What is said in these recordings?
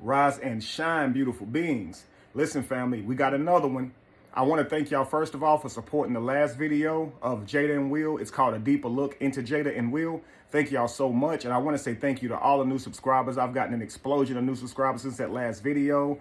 rise and shine, beautiful beings. Listen, family, we got another one. I want to thank y'all, first of all, for supporting the last video of Jada and Will. It's called A Deeper Look into Jada and Will. Thank y'all so much. And I want to say thank you to all the new subscribers. I've gotten an explosion of new subscribers since that last video.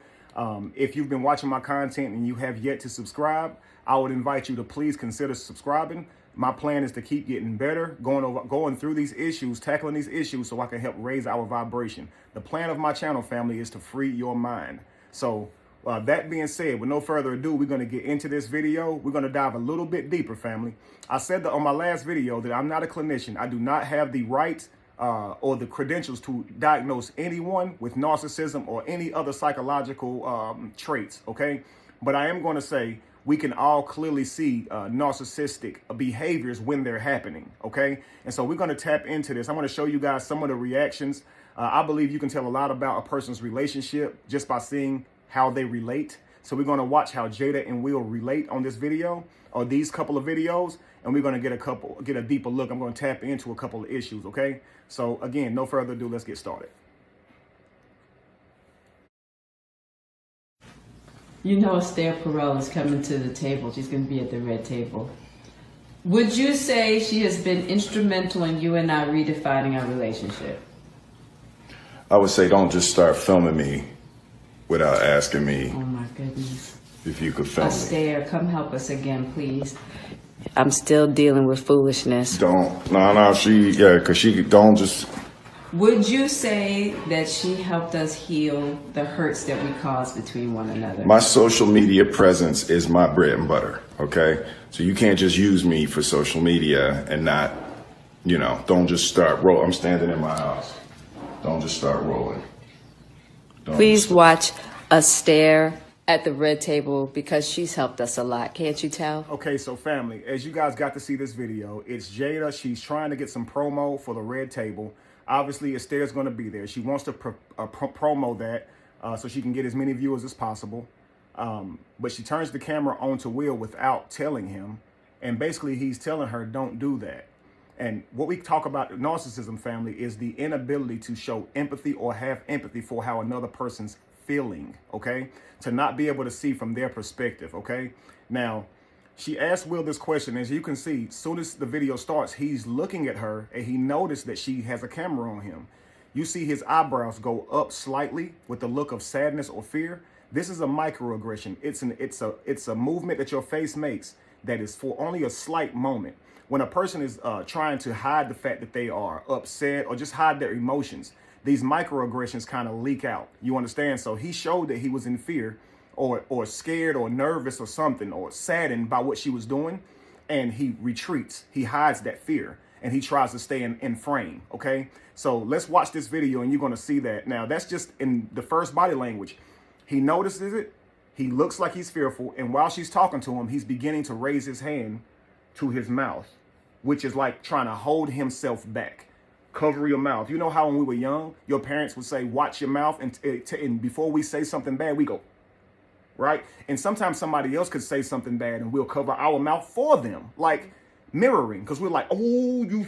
If you've been watching my content and you have yet to subscribe, I would invite you to please consider subscribing. My plan is to keep getting better, going through these issues, tackling these issues so I can help raise our vibration. The plan of my channel, family, is to free your mind. So that being said, with no further ado, we're going to get into this video. We're going to dive a little bit deeper, family. I said that on my last video that I'm not a clinician. I do not have the right or the credentials to diagnose anyone with narcissism or any other psychological traits, okay? But I am going to say we can all clearly see narcissistic behaviors when they're happening, okay? And so we're going to tap into this. I'm going to show you guys some of the reactions. I believe you can tell a lot about a person's relationship just by seeing how they relate. So we're going to watch how Jada and Will relate on this video or these couple of videos, and we're going to get a deeper look. I'm going to tap into a couple of issues, okay? So again, no further ado, let's get started. You know Esther Perel is coming to the table. She's going to be at the red table. Would you say she has been instrumental in you and I redefining our relationship? I would say don't just start filming me without asking me. Oh my goodness. If you could film me. Esther, come help us again, please. I'm still dealing with foolishness. Because she don't just. Would you say that she helped us heal the hurts that we caused between one another? My social media presence is my bread and butter, okay? So you can't just use me for social media and not, don't just start rolling. I'm standing in my house. Don't just start rolling. Please watch Esther at the red table because she's helped us a lot. Can't you tell? Okay, so family, as you guys got to see this video, it's Jada. She's trying to get some promo for the red table. Obviously, Esther's going to be there. She wants to promo that so she can get as many viewers as possible. But she turns the camera on to Will without telling him. And basically, he's telling her, don't do that. And what we talk about narcissism, family, is the inability to show empathy or have empathy for how another person's feeling, okay? To not be able to see from their perspective, okay? Now, she asked Will this question. As you can see, as soon as the video starts, he's looking at her and he noticed that she has a camera on him. You see his eyebrows go up slightly with the look of sadness or fear. This is a microaggression. It's a movement that your face makes that is for only a slight moment. When a person is trying to hide the fact that they are upset or just hide their emotions, these microaggressions kind of leak out. You understand? So he showed that he was in fear or scared or nervous or something or saddened by what she was doing. And he retreats. He hides that fear and he tries to stay in frame. Okay, so let's watch this video and you're going to see that. Now, that's just in the first body language. He notices it. He looks like he's fearful. And while she's talking to him, he's beginning to raise his hand to his mouth, which is like trying to hold himself back. Cover your mouth. You know how when we were young, your parents would say, watch your mouth. And before we say something bad, we go, right? And sometimes somebody else could say something bad and we'll cover our mouth for them, like mirroring, because we're like, oh, you,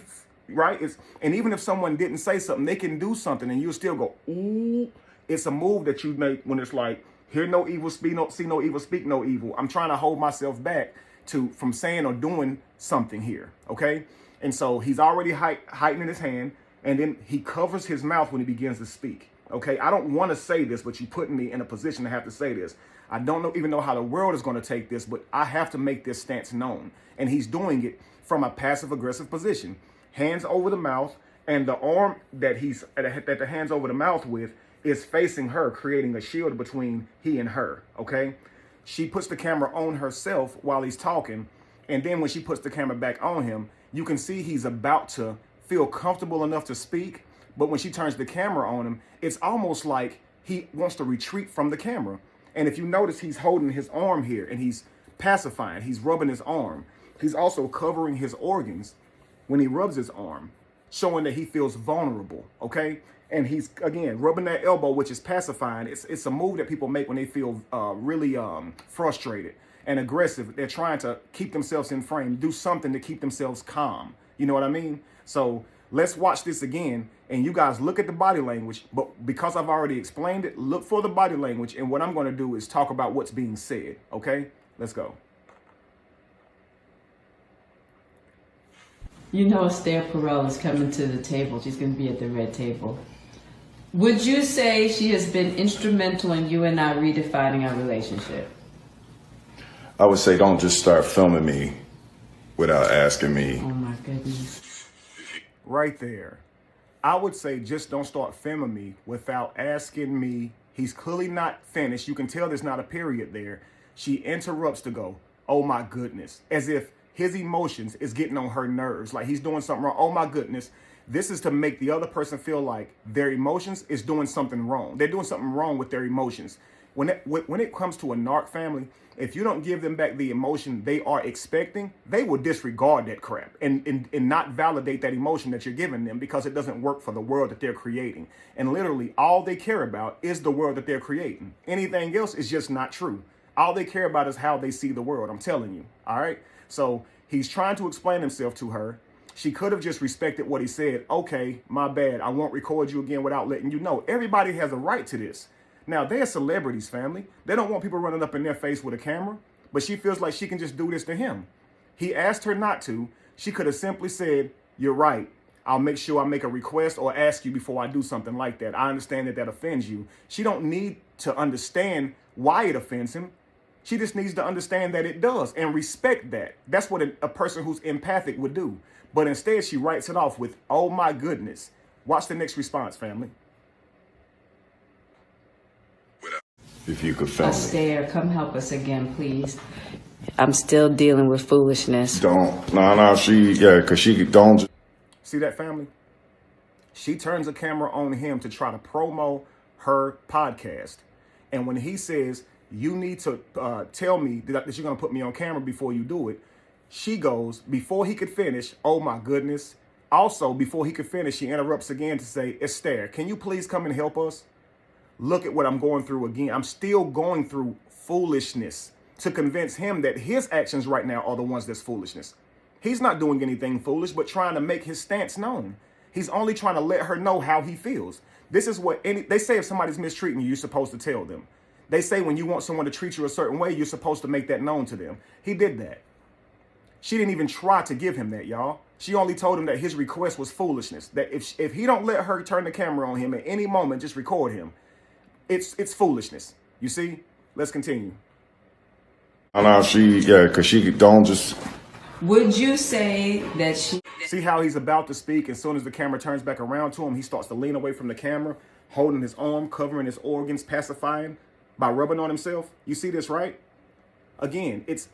right? And even if someone didn't say something, they can do something and you'll still go, ooh. It's a move that you make when it's like, hear no evil, see no evil, speak no evil. I'm trying to hold myself back from saying or doing something here, okay? And so he's already heightening his hand, and then he covers his mouth when he begins to speak, okay? I don't want to say this, but you put me in a position to have to say this. I don't even know how the world is going to take this, but I have to make this stance known. And he's doing it from a passive-aggressive position. Hands over the mouth, and the arm that the hands over the mouth with is facing her, creating a shield between he and her, okay? She puts the camera on herself while he's talking, and then when she puts the camera back on him, you can see he's about to feel comfortable enough to speak, but when she turns the camera on him, it's almost like he wants to retreat from the camera. And if you notice, he's holding his arm here, and he's pacifying, he's rubbing his arm. He's also covering his organs when he rubs his arm, showing that he feels vulnerable, okay? And he's, again, rubbing that elbow, which is pacifying. It's a move that people make when they feel really frustrated and aggressive. They're trying to keep themselves in frame, do something to keep themselves calm. You know what I mean? So Let's watch this again, and you guys look at the body language, but because I've already explained it, look for the body language, and what I'm going to do is talk about what's being said, okay? Let's go. You know Esther Perel is coming to the table. She's going to be at the red table. Would you say she has been instrumental in you and I redefining our relationship? I would say don't just start filming me without asking me. Oh my goodness. Right there. I would say just don't start filming me without asking me. He's clearly not finished. You can tell there's not a period there. She interrupts to go, oh my goodness, as if his emotions is getting on her nerves, like he's doing something wrong. Oh my goodness. This is to make the other person feel like their emotions is doing something wrong. They're doing something wrong with their emotions. When it comes to a narc family, if you don't give them back the emotion they are expecting, they will disregard that crap and not validate that emotion that you're giving them because it doesn't work for the world that they're creating. And literally all they care about is the world that they're creating. Anything else is just not true. All they care about is how they see the world. I'm telling you. All right. So he's trying to explain himself to her. She could have just respected what he said. Okay, my bad. I won't record you again without letting you know. Everybody has a right to this. Now, they're celebrities, family. They don't want people running up in their face with a camera, but she feels like she can just do this to him. He asked her not to. She could have simply said, you're right. I'll make sure I make a request or ask you before I do something like that. I understand that that offends you. She don't need to understand why it offends him. She just needs to understand that it does and respect that. That's what a person who's empathic would do. But instead, she writes it off with, oh my goodness. Watch the next response, family. If you could film me. Esther, come help us again, please. I'm still dealing with foolishness. No, because she don't. See that, family? She turns the camera on him to try to promo her podcast. And when he says, you need to tell me that you're going to put me on camera before you do it, she goes, before he could finish, oh my goodness. Also, before he could finish, she interrupts again to say, Esther, can you please come and help us? Look at what I'm going through again. I'm still going through foolishness to convince him that his actions right now are the ones that's foolishness. He's not doing anything foolish, but trying to make his stance known. He's only trying to let her know how he feels. This is what they say if somebody's mistreating you, you're supposed to tell them. They say when you want someone to treat you a certain way, you're supposed to make that known to them. He did that. She didn't even try to give him that, y'all. She only told him that his request was foolishness. That if he don't let her turn the camera on him at any moment, just record him. It's foolishness. You see? Let's continue. No, because she don't just. Would you say that she... See how he's about to speak. As soon as the camera turns back around to him, he starts to lean away from the camera, holding his arm, covering his organs, pacifying by rubbing on himself. You see this, right? Again, it's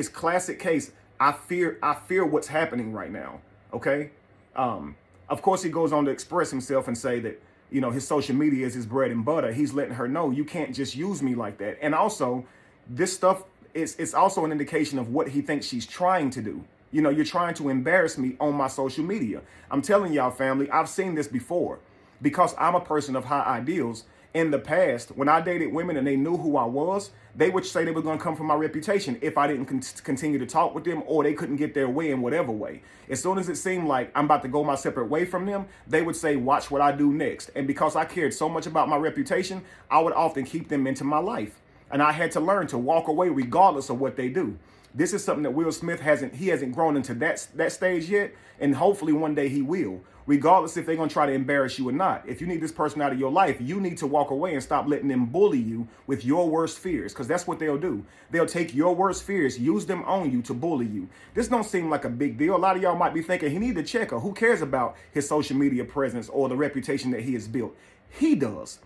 classic case. I fear what's happening right now. Okay. Of course, he goes on to express himself and say that, you know, his social media is his bread and butter. He's letting her know you can't just use me like that. And also, this stuff it's also an indication of what he thinks she's trying to do. You know, you're trying to embarrass me on my social media. I'm telling y'all, family, I've seen this before because I'm a person of high ideals. In the past, when I dated women and they knew who I was, they would say they were going to come from my reputation if I didn't continue to talk with them or they couldn't get their way in whatever way. As soon as it seemed like I'm about to go my separate way from them, they would say, watch what I do next. And because I cared so much about my reputation, I would often keep them into my life. And I had to learn to walk away regardless of what they do. This is something that Will Smith hasn't grown into that stage yet. And hopefully one day he will. Regardless if they're going to try to embarrass you or not. If you need this person out of your life, you need to walk away and stop letting them bully you with your worst fears, because that's what they'll do. They'll take your worst fears, use them on you to bully you. This don't seem like a big deal. A lot of y'all might be thinking he need to check her. Who cares about his social media presence or the reputation that he has built? He does.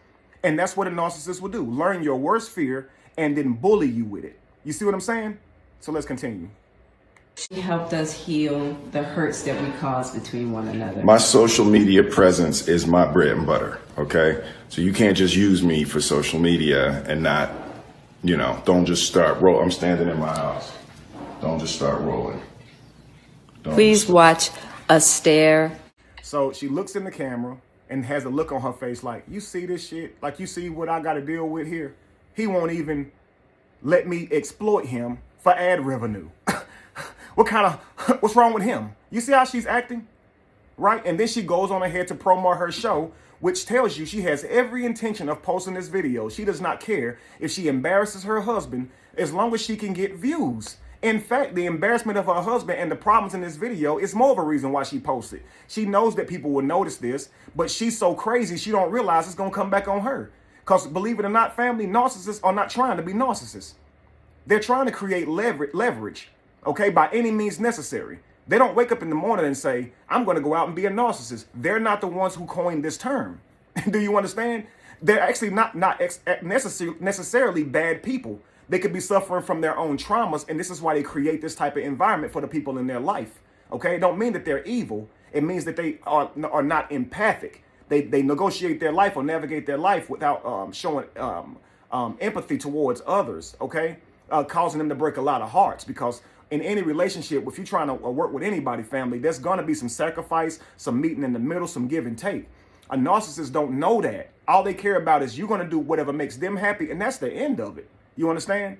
And that's what a narcissist will do. Learn your worst fear and then bully you with it. You see what I'm saying? So let's continue. She helped us heal the hurts that we caused between one another. My social media presence is my bread and butter, okay? So you can't just use me for social media and not, don't just start rolling. I'm standing in my house. Don't just start rolling. Please watch us stare. So she looks in the camera and has a look on her face like, you see this shit? Like, you see what I got to deal with here? He won't even let me exploit him for ad revenue. What's wrong with him? You see how she's acting? right? And then she goes on ahead to promote her show, which tells you she has every intention of posting this video. She does not care if she embarrasses her husband as long as she can get views. In fact, the embarrassment of her husband and the problems in this video is more of a reason why she posted. She knows that people will notice this, but she's so crazy she don't realize it's going to come back on her. Because believe it or not, family, narcissists are not trying to be narcissists. They're trying to create leverage, okay, by any means necessary. They don't wake up in the morning and say, I'm going to go out and be a narcissist. They're not the ones who coined this term. Do you understand? They're actually not necessarily bad people. They could be suffering from their own traumas, and this is why they create this type of environment for the people in their life. Okay, it don't mean that they're evil. It means that they are not empathic. They negotiate their life or navigate their life without showing empathy towards others. Okay, causing them to break a lot of hearts, because in any relationship, if you're trying to work with anybody, family, there's going to be some sacrifice, some meeting in the middle, some give and take. A narcissist don't know that. All they care about is you're going to do whatever makes them happy, and that's the end of it. You understand?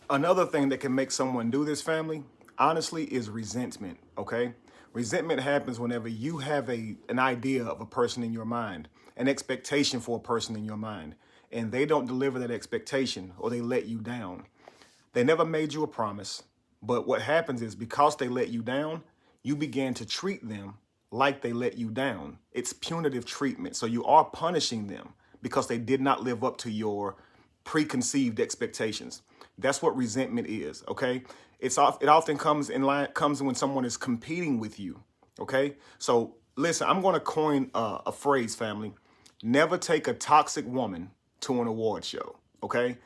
Another thing that can make someone do this, family, honestly, is resentment, okay? Resentment happens whenever you have an idea of a person in your mind, an expectation for a person in your mind, and they don't deliver that expectation or they let you down. They never made you a promise, but what happens is because they let you down, you begin to treat them like they let you down. It's punitive treatment. So you are punishing them because they did not live up to your preconceived expectations. That's what resentment is, okay? It often comes when someone is competing with you, okay? So listen, I'm going to coin a phrase, family. Never take a toxic woman to an award show, okay?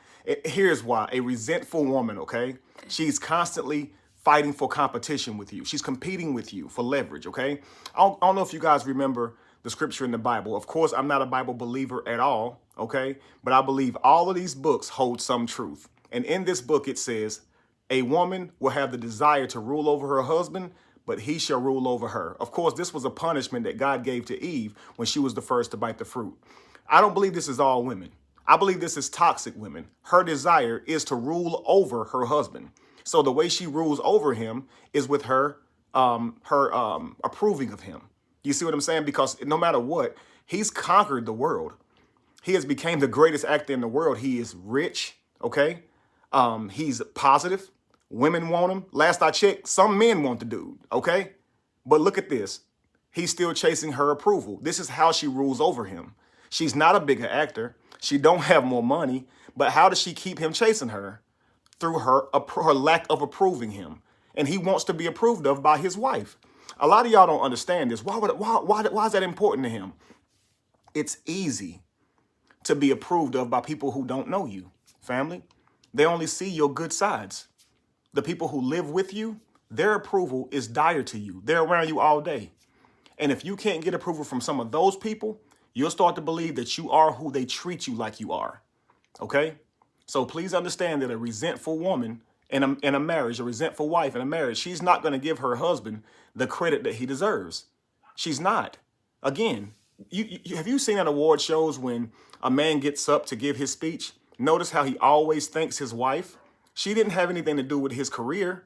Here's why. A resentful woman, okay? She's constantly fighting for competition with you. She's competing with you for leverage, okay? I don't know if you guys remember the scripture in the Bible. Of course, I'm not a Bible believer at all, okay? But I believe all of these books hold some truth. And in this book, it says, a woman will have the desire to rule over her husband, but he shall rule over her. Of course, this was a punishment that God gave to Eve when she was the first to bite the fruit. I don't believe this is all women. I believe this is toxic women. Her desire is to rule over her husband. So the way she rules over him is with her approving of him. You see what I'm saying? Because no matter what, he's conquered the world. He has become the greatest actor in the world. He is rich, okay? He's positive. Women want him. Last I checked, some men want the dude, okay? But look at this. He's still chasing her approval. This is how she rules over him. She's not a bigger actor. She don't have more money. But how does she keep him chasing her? Through her lack of approving him. And he wants to be approved of by his wife. A lot of y'all don't understand this. Why is that important to him? It's easy to be approved of by people who don't know you, family. They only see your good sides. The people who live with you, their approval is dire to you. They're around you all day. And if you can't get approval from some of those people, you'll start to believe that you are who they treat you like you are. Okay? So please understand that a resentful woman in a marriage, a resentful wife in a marriage, she's not going to give her husband the credit that he deserves. She's not. Again, have you seen at award shows when a man gets up to give his speech? Notice how he always thanks his wife. She didn't have anything to do with his career.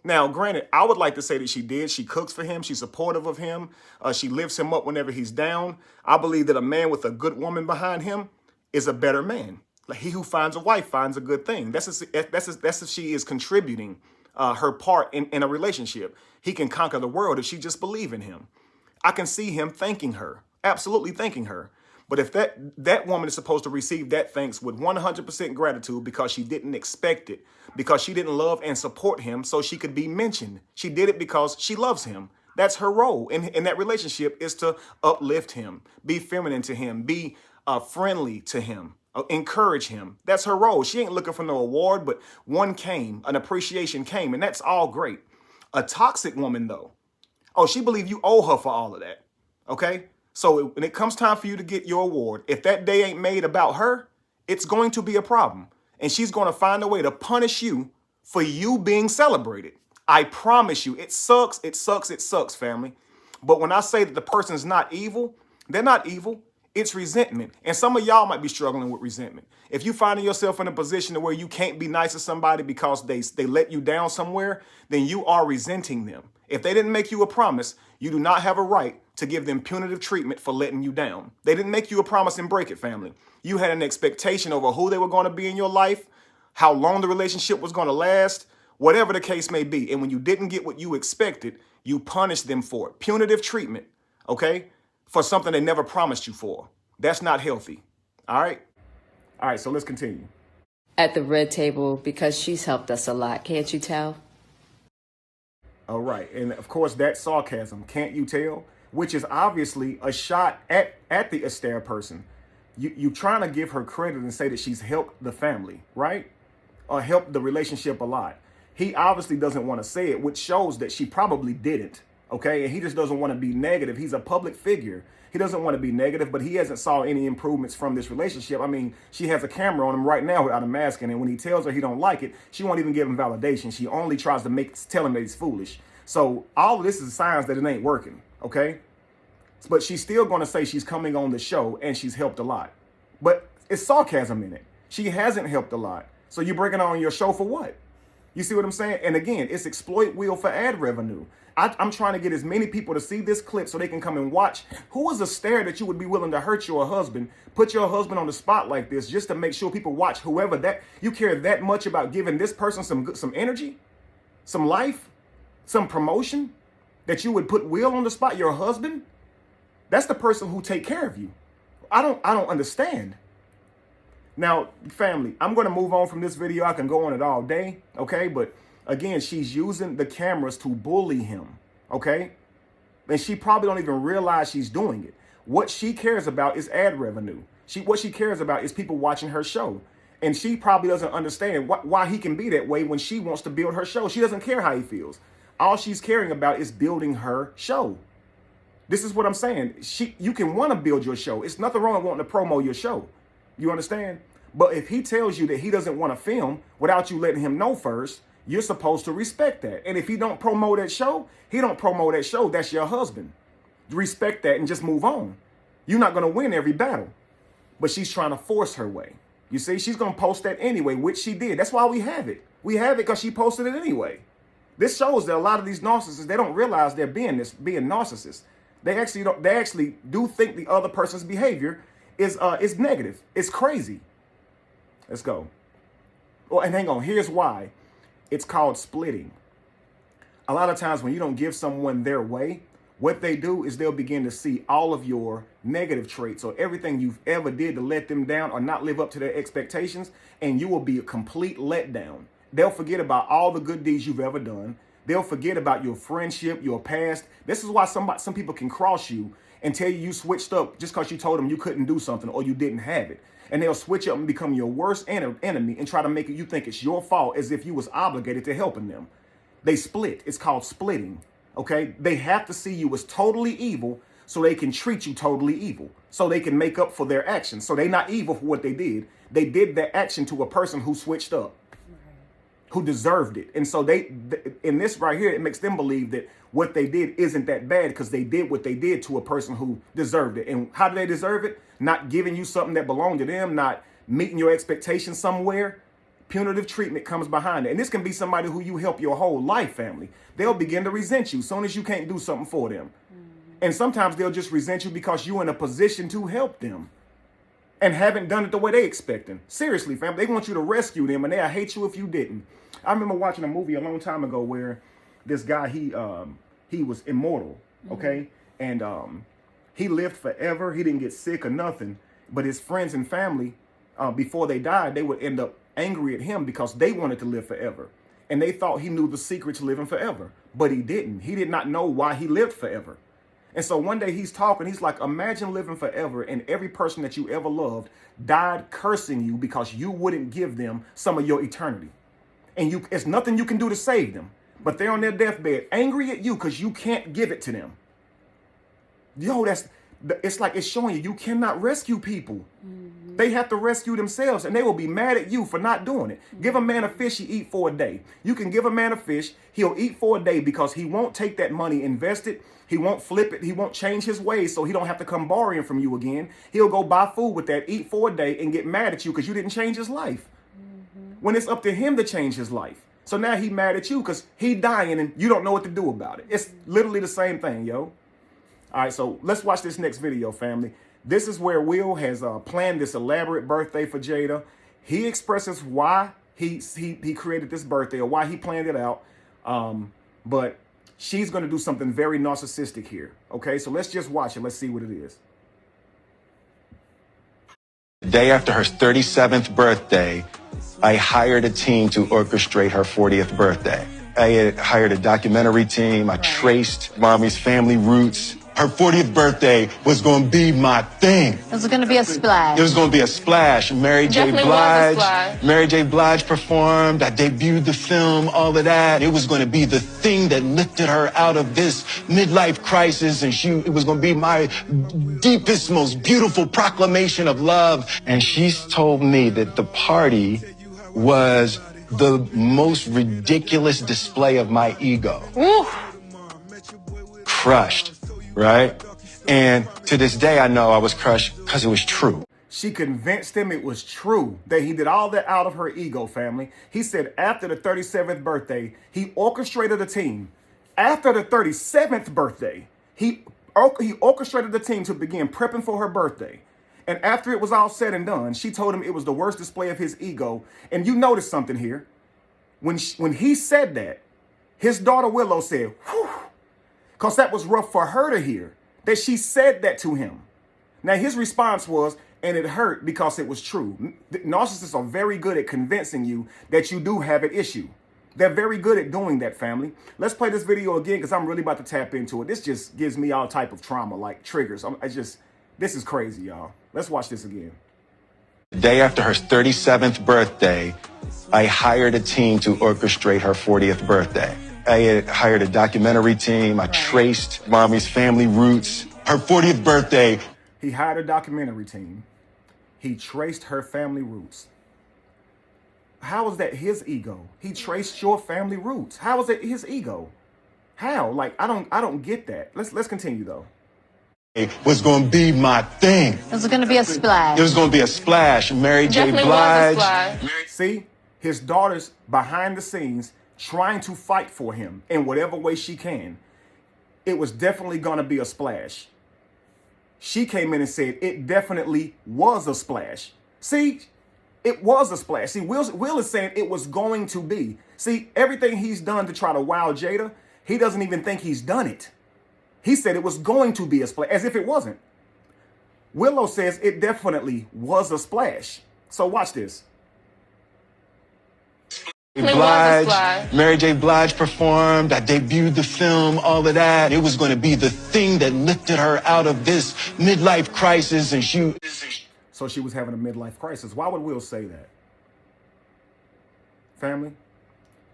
Now, granted, I would like to say that she did. She cooks for him. She's supportive of him. She lifts him up whenever he's down. I believe that a man with a good woman behind him is a better man. Like he who finds a wife finds a good thing. That's if she is contributing her part in a relationship. He can conquer the world if she just believes in him. I can see him thanking her, absolutely thanking her. But if that woman is supposed to receive that thanks with 100% gratitude because she didn't expect it, because she didn't love and support him so she could be mentioned. She did it because she loves him. That's her role in that relationship, is to uplift him, be feminine to him, be friendly to him, encourage him. That's her role. She ain't looking for no award, but one came, an appreciation came, and that's all great. A toxic woman, though, she believes you owe her for all of that, okay? So when it comes time for you to get your award, if that day ain't made about her, it's going to be a problem. And she's going to find a way to punish you for you being celebrated. I promise you, it sucks, it sucks, it sucks, family. But when I say that the person's not evil, they're not evil. It's resentment. And some of y'all might be struggling with resentment. If you find yourself in a position where you can't be nice to somebody because they let you down somewhere, then you are resenting them. If they didn't make you a promise, you do not have a right to give them punitive treatment for letting you down. They didn't make you a promise and break it, family. You had an expectation over who they were going to be in your life, how long the relationship was going to last, whatever the case may be. And when you didn't get what you expected, you punished them for it. Punitive treatment, okay, for something they never promised you for. That's not healthy. All right? All right, so let's continue. At the red table because she's helped us a lot. Can't you tell? All right. And of course, that's sarcasm. Can't you tell? Which is obviously a shot at the Astaire person. You trying to give her credit and say that she's helped the family, right? Or helped the relationship a lot. He obviously doesn't want to say it, which shows that she probably didn't. Okay. And he just doesn't want to be negative. He's a public figure. He doesn't want to be negative, but he hasn't saw any improvements from this relationship. I mean, she has a camera on him right now without a mask in, and when he tells her he don't like it, she won't even give him validation. She only tries to tell him that he's foolish. So all of this is signs that it ain't working, okay? But she's still going to say she's coming on the show and she's helped a lot. But it's sarcasm in it. She hasn't helped a lot. So you're bringing her on your show for what? You see what I'm saying? And again, it's exploit Will for ad revenue. I'm trying to get as many people to see this clip so they can come and watch. Who is Astaire that you would be willing to hurt your husband, put your husband on the spot like this just to make sure people watch whoever that you care that much about giving this person some energy, some life, some promotion, that you would put Will on the spot, your husband? That's the person who take care of you. I don't understand. Now, family, I'm going to move on from this video. I can go on it all day, okay? But again, she's using the cameras to bully him, okay? And she probably don't even realize she's doing it. What she cares about is ad revenue. What she cares about is people watching her show. And she probably doesn't understand why he can be that way when she wants to build her show. She doesn't care how he feels. All she's caring about is building her show. This is what I'm saying. You can want to build your show. It's nothing wrong with wanting to promote your show. You understand? But if he tells you that he doesn't want to film without you letting him know first, you're supposed to respect that. And if he don't promote that show, he don't promote that show. That's your husband. Respect that and just move on. You're not going to win every battle. But she's trying to force her way. You see, she's going to post that anyway, which she did. That's why we have it. We have it because she posted it anyway. This shows that a lot of these narcissists, they don't realize they're being narcissists. They actually do think the other person's behavior is negative. It's crazy. Let's go. Oh, and hang on. Here's why. It's called splitting. A lot of times when you don't give someone their way, what they do is they'll begin to see all of your negative traits or everything you've ever did to let them down or not live up to their expectations, and you will be a complete letdown. They'll forget about all the good deeds you've ever done. They'll forget about your friendship, your past. This is why some people can cross you and tell you switched up just because you told them you couldn't do something or you didn't have it. And they'll switch up and become your worst enemy and try to make it you think it's your fault as if you was obligated to helping them. They split. It's called splitting. Okay? They have to see you as totally evil so they can treat you totally evil. So they can make up for their actions. So they're not evil for what they did. They did that action to a person who switched up, who deserved it. And so in this right here, it makes them believe that what they did isn't that bad because they did what they did to a person who deserved it. And how do they deserve it? Not giving you something that belonged to them, not meeting your expectations somewhere. Punitive treatment comes behind it. And this can be somebody who you help your whole life, family. They'll begin to resent you as soon as you can't do something for them. And sometimes they'll just resent you because you're in a position to help them and haven't done it the way they expecting. Seriously, fam, they want you to rescue them and they'll hate you if you didn't. I remember watching a movie a long time ago where this guy, he was immortal, okay? And he lived forever. He didn't get sick or nothing. But his friends and family, before they died, they would end up angry at him because they wanted to live forever. And they thought he knew the secret to living forever. But he didn't. He did not know why he lived forever. And so one day he's talking, he's like, imagine living forever and every person that you ever loved died cursing you because you wouldn't give them some of your eternity. And it's nothing you can do to save them. But they're on their deathbed angry at you because you can't give it to them. Yo, it's like it's showing you cannot rescue people. They have to rescue themselves and they will be mad at you for not doing it. Give a man a fish, he eat for a day. You can give a man a fish, he'll eat for a day because he won't take that money, invest it. He won't flip it. He won't change his ways so he don't have to come borrowing from you again. He'll go buy food with that, eat for a day and get mad at you because you didn't change his life. When it's up to him to change his life. So now he mad at you because he dying and you don't know what to do about it. It's literally the same thing, yo. All right, so let's watch this next video, family. This is where Will has planned this elaborate birthday for Jada. He expresses why he created this birthday or why he planned it out. But she's going to do something very narcissistic here. Okay, so let's just watch it. Let's see what it is. The day after her 37th birthday, I hired a team to orchestrate her 40th birthday. I had hired a documentary team. I traced mommy's family roots. Her 40th birthday was going to be my thing. It was going to be a splash. It was going to be a splash. Mary J. Blige performed. I debuted the film, all of that. It was going to be the thing that lifted her out of this midlife crisis, and it was going to be my deepest, most beautiful proclamation of love. And she's told me that the party was the most ridiculous display of my ego. Ooh. Crushed. Right? And to this day, I know I was crushed because it was true. She convinced him it was true, that he did all that out of her ego, family. He said after the 37th birthday, he orchestrated a team. After the 37th birthday, he orchestrated the team to begin prepping for her birthday. And after it was all said and done, she told him it was the worst display of his ego. And you notice something here. When he said that, his daughter Willow said, whew. Because that was rough for her to hear, that she said that to him. Now, his response was, and it hurt because it was true. Narcissists are very good at convincing you that you do have an issue. They're very good at doing that, family. Let's play this video again because I'm really about to tap into it. This just gives me all type of trauma, like triggers. This is crazy, y'all. Let's watch this again. The day after her 37th birthday, I hired a team to orchestrate her 40th birthday. I had hired a documentary team. I traced mommy's family roots. Her 40th birthday. He hired a documentary team. He traced her family roots. How is that his ego? He traced your family roots. How is it his ego? How? Like, I don't get that. Let's continue though. It was going to be my thing. It was going to be a splash. It was going to be a splash. Mary J. Blige. See, his daughter's behind the scenes trying to fight for him in whatever way she can. It was definitely going to be a splash. She came in and said it definitely was a splash. See, it was a splash. See, Will is saying it was going to be. See, everything he's done to try to wow Jada, he doesn't even think he's done it. He said it was going to be a splash, as if it wasn't. Willow says it definitely was a splash. So watch this. Mary J. Blige performed. I debuted the film, all of that. It was going to be the thing that lifted her out of this midlife crisis, and So she was having a midlife crisis. Why would Will say that? Family,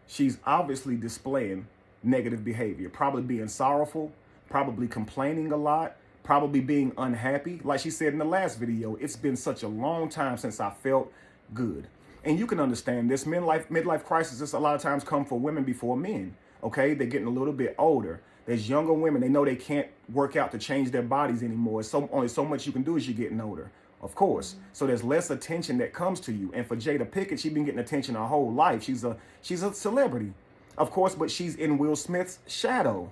she's obviously displaying negative behavior, probably being sorrowful, probably complaining a lot, probably being unhappy. Like she said in the last video, it's been such a long time since I felt good. And you can understand this midlife crisis. A lot of times come for women before men. Okay, they're getting a little bit older. There's younger women. They know they can't work out to change their bodies anymore. Only so much you can do as you're getting older, of course. So there's less attention that comes to you. And for Jada Pinkett, she's been getting attention her whole life. She's a celebrity, of course, but she's in Will Smith's shadow.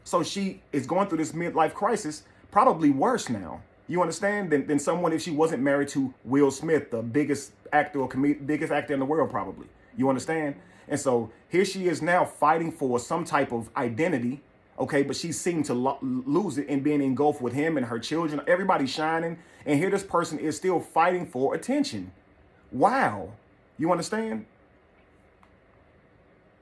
So she is going through this midlife crisis, probably worse now. You understand? Than someone if she wasn't married to Will Smith, the biggest actor or biggest actor in the world, probably. You understand? And so here she is now fighting for some type of identity, okay? But she seemed to lose it in being engulfed with him and her children. Everybody's shining. And here this person is still fighting for attention. Wow. You understand?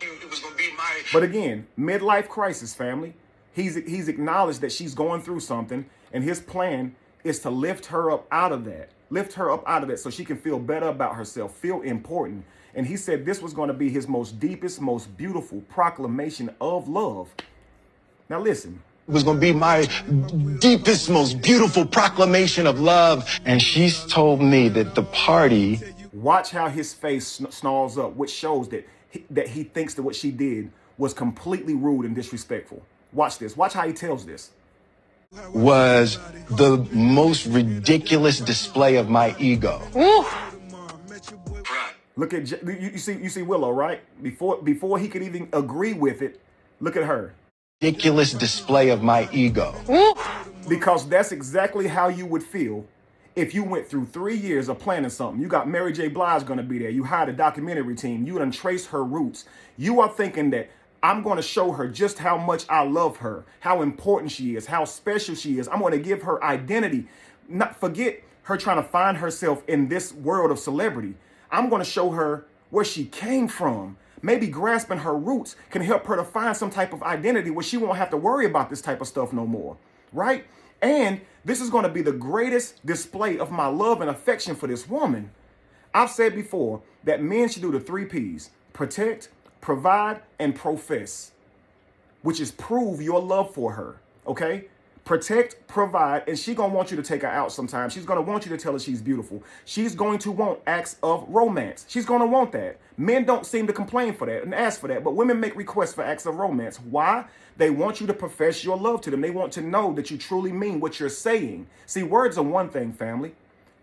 it was going to be my... But again, midlife crisis, family. He's acknowledged that she's going through something. And his plan is to lift her up out of that. Lift her up out of that so she can feel better about herself, feel important. And he said this was going to be his most deepest, most beautiful proclamation of love. Now listen. It was going to be my deepest, most beautiful proclamation of love. And she's told me that the party... Watch how his face snarls up, which shows that he thinks that what she did was completely rude and disrespectful. Watch this. Watch how he tells this. Was the most ridiculous display of my ego. Ooh. Look at you see Willow, right? Before he could even agree with it, look at her. Ridiculous display of my ego. Because that's exactly how you would feel if you went through 3 years of planning something. You got Mary J. Blige going to be there. You hired a documentary team. You done traced her roots. You are thinking that I'm going to show her just how much I love her, how important she is, how special she is. I'm going to give her identity. Not forget her trying to find herself in this world of celebrity. I'm going to show her where she came from. Maybe grasping her roots can help her to find some type of identity where she won't have to worry about this type of stuff no more, right? And this is going to be the greatest display of my love and affection for this woman. I've said before that men should do the 3 P's: protect, provide, and profess, which is prove your love for her, okay? Protect, provide, and she's going to want you to take her out sometimes. She's going to want you to tell her she's beautiful. She's going to want acts of romance. She's going to want that. Men don't seem to complain for that and ask for that, but women make requests for acts of romance. Why? They want you to profess your love to them. They want to know that you truly mean what you're saying. See, words are one thing, family.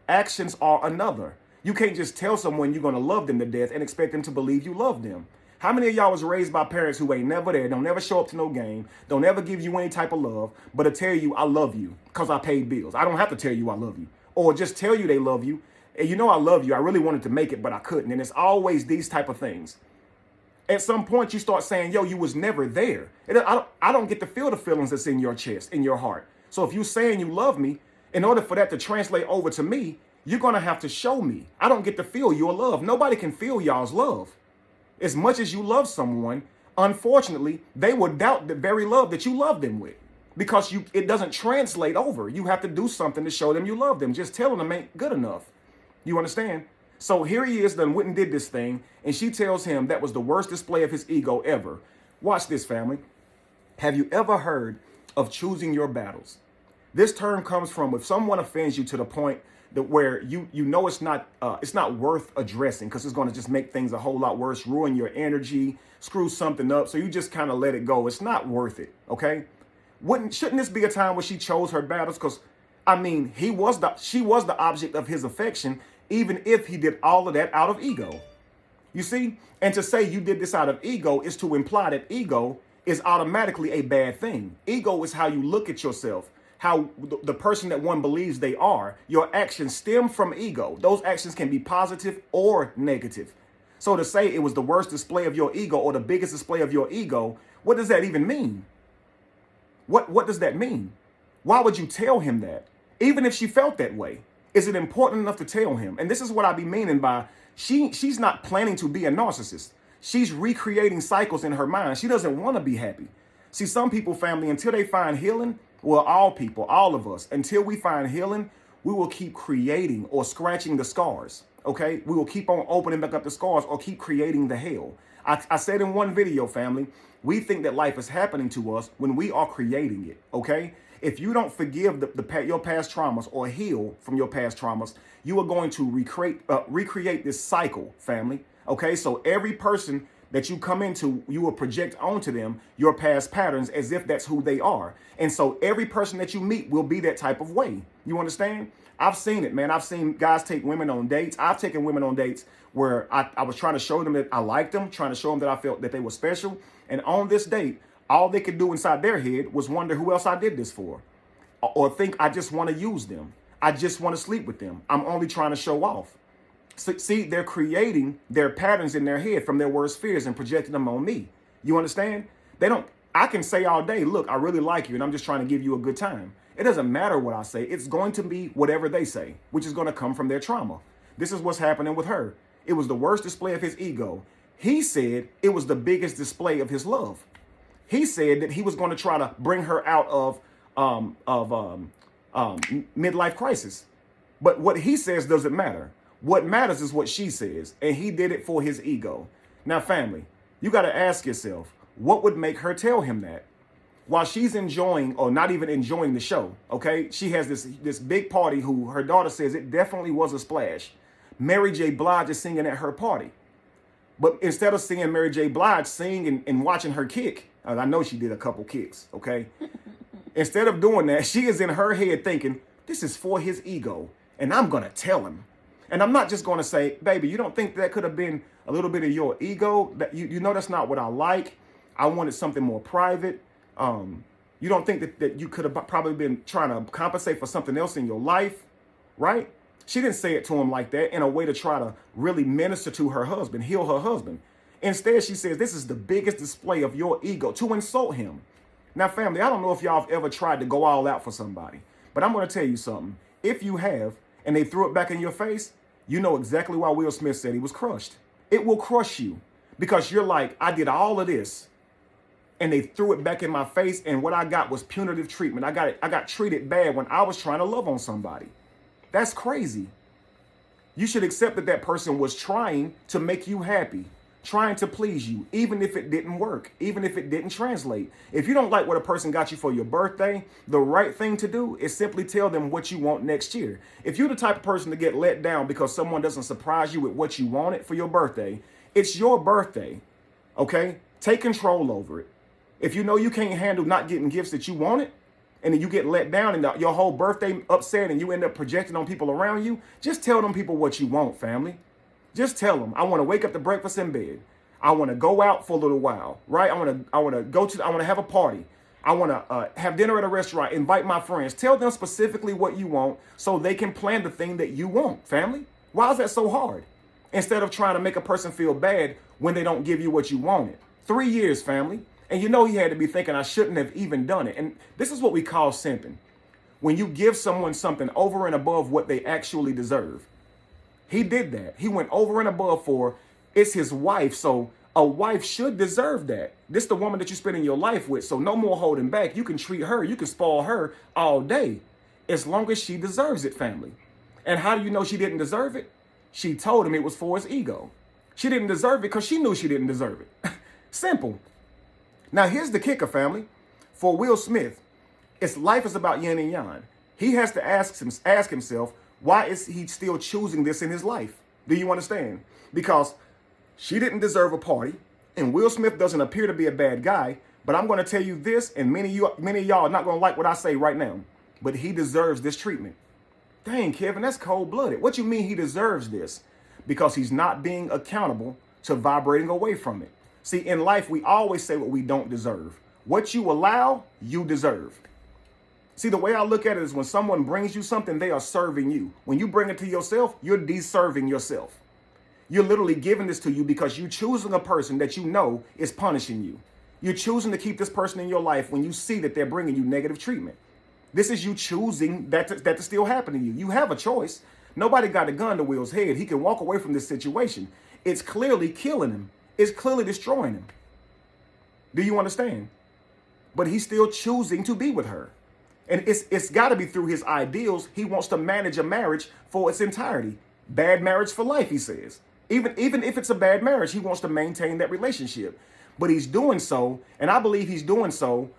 Actions are another. You can't just tell someone you're going to love them to death and expect them to believe you love them. How many of y'all was raised by parents who ain't never there, don't ever show up to no game, don't ever give you any type of love, but to tell you I love you because I paid bills? I don't have to tell you I love you. Or just tell you they love you. And you know I love you. I really wanted to make it, but I couldn't. And it's always these type of things. At some point, you start saying, yo, you was never there. I don't get to feel the feelings that's in your chest, in your heart. So if you're saying you love me, in order for that to translate over to me, you're going to have to show me. I don't get to feel your love. Nobody can feel y'all's love. As much as you love someone, unfortunately, they will doubt the very love that you love them with because it doesn't translate over. You have to do something to show them you love them. Just telling them ain't good enough. You understand? So here he is, done went and did this thing, and she tells him that was the worst display of his ego ever. Watch this, family. Have you ever heard of choosing your battles? This term comes from if someone offends you to the point that where you know it's not worth addressing because it's going to just make things a whole lot worse, ruin your energy, screw something up. So you just kind of let it go. It's not worth it. Okay. Shouldn't this be a time where she chose her battles? Because I mean, she was the object of his affection, even if he did all of that out of ego. You see? And to say you did this out of ego is to imply that ego is automatically a bad thing. Ego is how you look at yourself, how the person that one believes they are. Your actions stem from ego. Those actions can be positive or negative. So to say it was the worst display of your ego or the biggest display of your ego, what does that even mean? What does that mean? Why would you tell him that? Even if she felt that way, is it important enough to tell him? And this is what I be meaning by she's not planning to be a narcissist. She's recreating cycles in her mind. She doesn't want to be happy. See, some people, family, until they find healing, well, all people, all of us, until we find healing, we will keep creating or scratching the scars, okay? We will keep on opening back up the scars or keep creating the hell. I said in one video, family, we think that life is happening to us when we are creating it, okay? If you don't forgive your past traumas or heal from your past traumas, you are going to recreate this cycle, family, okay? So every person that you come into, you will project onto them your past patterns as if that's who they are. And so every person that you meet will be that type of way. You understand? I've seen it, man. I've seen guys take women on dates. I've taken women on dates where I was trying to show them that I liked them, trying to show them that I felt that they were special. And on this date, all they could do inside their head was wonder who else I did this for. Or think I just want to use them. I just want to sleep with them. I'm only trying to show off. See, they're creating their patterns in their head from their worst fears and projecting them on me. You understand? I can say all day, look, I really like you and I'm just trying to give you a good time. It doesn't matter what I say. It's going to be whatever they say, which is going to come from their trauma. This is what's happening with her. It was the worst display of his ego. He said it was the biggest display of his love. He said that he was going to try to bring her out of midlife crisis. But what he says doesn't matter. What matters is what she says, and he did it for his ego. Now, family, you got to ask yourself, what would make her tell him that? While she's enjoying or not even enjoying the show, okay? She has this big party who her daughter says it definitely was a splash. Mary J. Blige is singing at her party. But instead of seeing Mary J. Blige sing and watching her kick, I know she did a couple kicks, okay? Instead of doing that, she is in her head thinking, this is for his ego, and I'm going to tell him. And I'm not just going to say, baby, you don't think that could have been a little bit of your ego? That you know that's not what I like. I wanted something more private. You don't think that you could have probably been trying to compensate for something else in your life, right? She didn't say it to him like that in a way to try to really minister to her husband, heal her husband. Instead, she says, this is the biggest display of your ego, to insult him. Now, family, I don't know if y'all have ever tried to go all out for somebody, but I'm going to tell you something. If you have, and they threw it back in your face, you know exactly why Will Smith said he was crushed. It will crush you because you're like, I did all of this and they threw it back in my face, and what I got was punitive treatment. I got treated bad when I was trying to love on somebody. That's crazy. You should accept that that person was trying to make you happy, trying to please you, even if it didn't work, even if it didn't translate. If you don't like what a person got you for your birthday, the right thing to do is simply tell them what you want next year. If you're the type of person to get let down because someone doesn't surprise you with what you wanted for your birthday, it's your birthday, okay? Take control over it. If you know you can't handle not getting gifts that you wanted, and then you get let down and your whole birthday upset and you end up projecting on people around you, just tell them people what you want, family. Just tell them, I want to wake up to breakfast in bed. I want to go out for a little while, right? I want to have a party. I want to have dinner at a restaurant, invite my friends. Tell them specifically what you want so they can plan the thing that you want, family. Why is that so hard? Instead of trying to make a person feel bad when they don't give you what you wanted. 3 years, family. And you know he had to be thinking, I shouldn't have even done it. And this is what we call simping. When you give someone something over and above what they actually deserve. He did that. He went over and above for, it's his wife. So a wife should deserve that. This is the woman that you're spending your life with. So no more holding back. You can treat her. You can spoil her all day. As long as she deserves it, family. And how do you know she didn't deserve it? She told him it was for his ego. She didn't deserve it because she knew she didn't deserve it. Simple. Now, here's the kicker, family. For Will Smith, life is about yin and yang. He has to ask himself, why is he still choosing this in his life? Do you understand? Because she didn't deserve a party, and Will Smith doesn't appear to be a bad guy, but I'm going to tell you this, and many of y'all are not going to like what I say right now, but he deserves this treatment. Dang, Kevin, that's cold-blooded. What you mean he deserves this? Because he's not being accountable to vibrating away from it. See, in life, we always say what we don't deserve. What you allow, you deserve. See, the way I look at it is when someone brings you something, they are serving you. When you bring it to yourself, you're deserving yourself. You're literally giving this to you because you're choosing a person that you know is punishing you. You're choosing to keep this person in your life when you see that they're bringing you negative treatment. This is you choosing that to still happen to you. You have a choice. Nobody got a gun to Will's head. He can walk away from this situation. It's clearly killing him. It's clearly destroying him. Do you understand? But he's still choosing to be with her. And it's got to be through his ideals. He wants to manage a marriage for its entirety. Bad marriage for life, he says. Even if it's a bad marriage, he wants to maintain that relationship. But he's doing so, and I believe he's doing so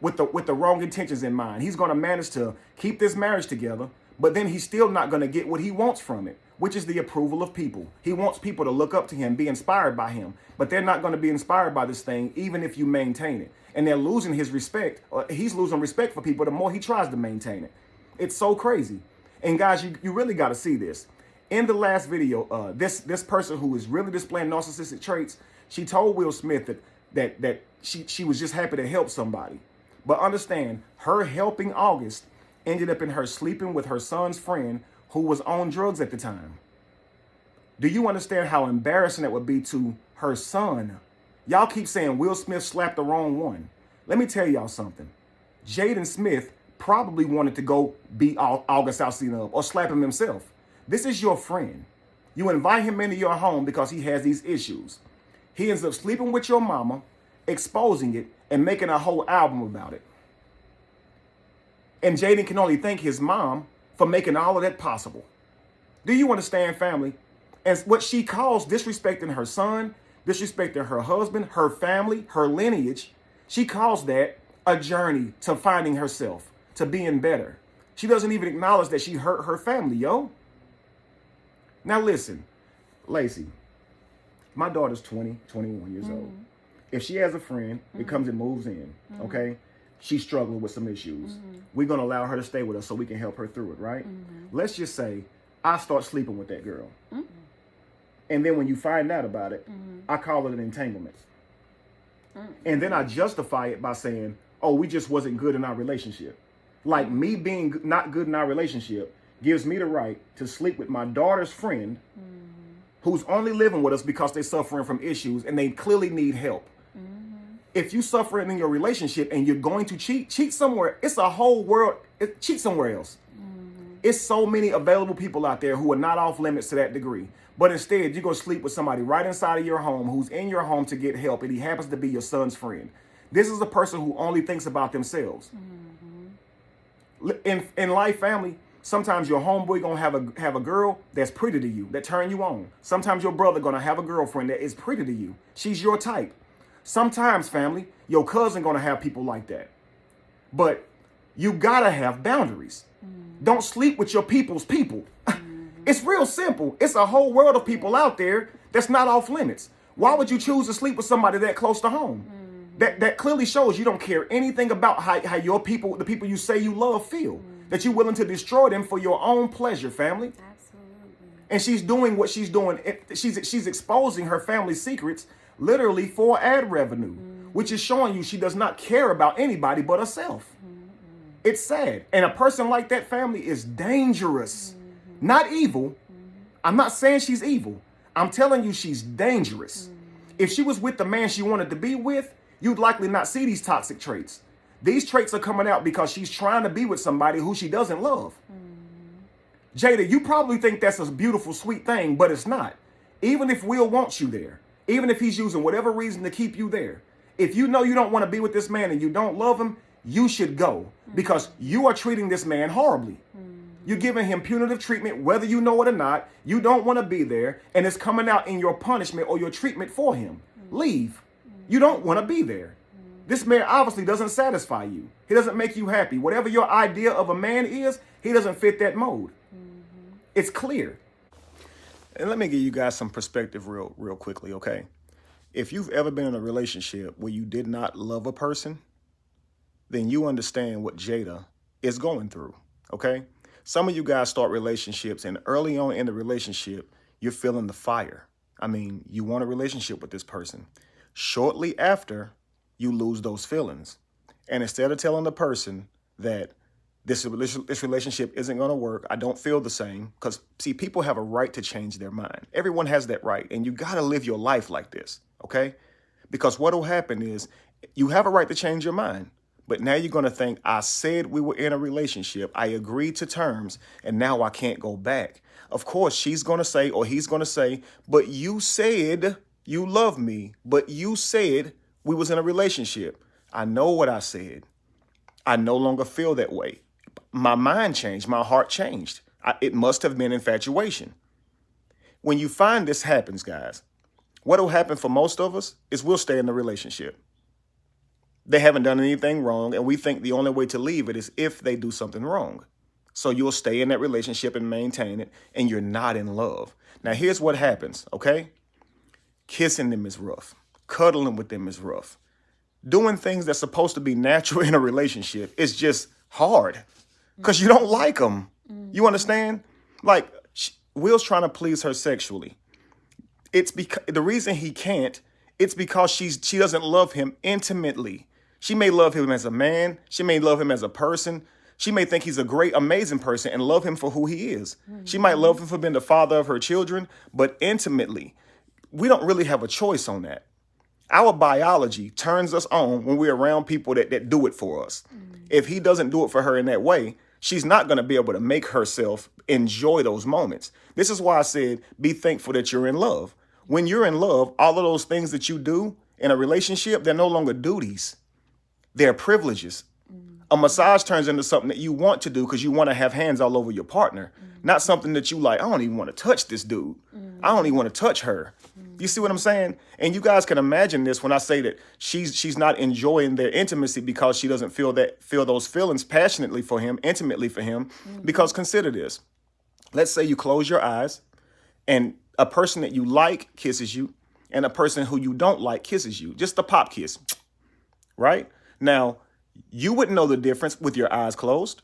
with the wrong intentions in mind. He's going to manage to keep this marriage together, but then he's still not going to get what he wants from it, which is the approval of people. He wants people to look up to him, be inspired by him, but they're not going to be inspired by this thing, even if you maintain it. And they're losing his respect. He's losing respect for people the more he tries to maintain it. It's so crazy. And guys, you really got to see this. In the last video, this person who is really displaying narcissistic traits, she told Will Smith that she was just happy to help somebody. But understand, her helping August ended up in her sleeping with her son's friend who was on drugs at the time. Do you understand how embarrassing that would be to her son? Y'all keep saying Will Smith slapped the wrong one. Let me tell y'all something. Jada Smith probably wanted to go beat August Alsina up or slap him himself. This is your friend. You invite him into your home because he has these issues. He ends up sleeping with your mama, exposing it, and making a whole album about it. And Jaden can only thank his mom for making all of that possible. Do you understand, family? And what she calls disrespecting her son, disrespecting her husband, her family, her lineage, she calls that a journey to finding herself, to being better. She doesn't even acknowledge that she hurt her family, yo. Now listen, Lacey, my daughter's 21 years old. If she has a friend that comes and moves in, okay, she's struggling with some issues. We're going to allow her to stay with us so we can help her through it, right? Let's just say I start sleeping with that girl. And then when you find out about it, I call it an entanglement. And then I justify it by saying, oh, we just wasn't good in our relationship. Like me being not good in our relationship gives me the right to sleep with my daughter's friend who's only living with us because they're suffering from issues and they clearly need help. If you suffering in your relationship and you're going to cheat somewhere, it's a whole world, cheat somewhere else. It's so many available people out there who are not off limits to that degree. But instead, you're going to sleep with somebody right inside of your home who's in your home to get help, and he happens to be your son's friend. This is a person who only thinks about themselves. In life, family, sometimes your homeboy going to have a girl that's pretty to you, that turn you on. Sometimes your brother going to have a girlfriend that is pretty to you. She's your type. Sometimes, family, your cousin going to have people like that. But you got to have boundaries. Don't sleep with your people's people. It's real simple. It's a whole world of people out there that's not off limits. Why would you choose to sleep with somebody that close to home? That clearly shows you don't care anything about how your people, the people you say you love, feel. That you're willing to destroy them for your own pleasure, family. Absolutely. And she's doing what she's doing. She's exposing her family's secrets literally for ad revenue, which is showing you she does not care about anybody but herself. It's sad. And a person like that, family, is dangerous. Not evil. I'm not saying she's evil. I'm telling you she's dangerous. If she was with the man she wanted to be with, you'd likely not see these toxic traits. These traits are coming out because she's trying to be with somebody who she doesn't love. Jada, you probably think that's a beautiful, sweet thing, but it's not. Even if Will wants you there, even if he's using whatever reason to keep you there, if you know you don't want to be with this man and you don't love him, you should go because you are treating this man horribly. You're giving him punitive treatment, whether you know it or not. You don't want to be there, and it's coming out in your punishment or your treatment for him. Leave. You don't want to be there. This man obviously doesn't satisfy you. He doesn't make you happy. Whatever your idea of a man is, he doesn't fit that mold. It's clear. And let me give you guys some perspective real quickly, okay? If you've ever been in a relationship where you did not love a person, then you understand what Jada is going through, okay? Some of you guys start relationships, and early on in the relationship, you're feeling the fire. I mean, you want a relationship with this person. Shortly after, you lose those feelings. And instead of telling the person that this relationship isn't going to work, I don't feel the same, because, see, people have a right to change their mind. Everyone has that right, and you got to live your life like this, okay? Because what will happen is you have a right to change your mind. But now you're going to think, I said we were in a relationship, I agreed to terms, and now I can't go back. Of course, she's going to say, or he's going to say, but you said you love me, but you said we was in a relationship. I know what I said. I no longer feel that way. My mind changed. My heart changed. It must have been infatuation. When you find this happens, guys, what will happen for most of us is we'll stay in the relationship. They haven't done anything wrong, and we think the only way to leave it is if they do something wrong. So you'll stay in that relationship and maintain it, and you're not in love. Now, here's what happens, okay? Kissing them is rough. Cuddling with them is rough. Doing things that's supposed to be natural in a relationship is just hard because you don't like them. You understand? Like, Will's trying to please her sexually. It's because the reason he can't, it's because she doesn't love him intimately. She may love him as a man. She may love him as a person. She may think he's a great, amazing person and love him for who he is. She might love him for being the father of her children, but intimately, we don't really have a choice on that. Our biology turns us on when we're around people that do it for us. If he doesn't do it for her in that way, she's not going to be able to make herself enjoy those moments. This is why I said, be thankful that you're in love. When you're in love, all of those things that you do in a relationship, they're no longer duties. They're privileges. A massage turns into something that you want to do because you want to have hands all over your partner, not something that you like, I don't even want to touch this dude. I don't even want to touch her. You see what I'm saying? And you guys can imagine this when I say that she's not enjoying their intimacy because she doesn't feel those feelings passionately for him, intimately for him. Because consider this. Let's say you close your eyes and a person that you like kisses you and a person who you don't like kisses you. Just a pop kiss, right? Now, you wouldn't know the difference with your eyes closed,